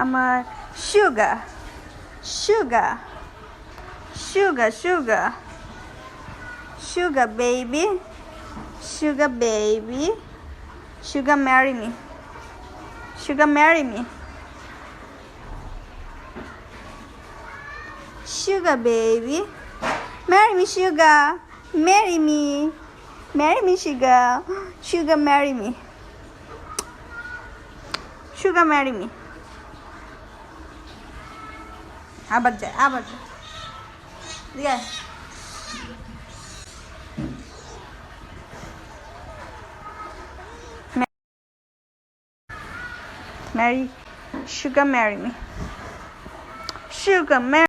আমার Suga, Suga, Suga, Suga, Suga baby, Suga baby, Suga marry me, Suga marry me, Suga baby, marry me Suga, marry me, marry me Suga, Suga marry me, Suga marry me. আবার যায় marry Suga marry me, Suga marry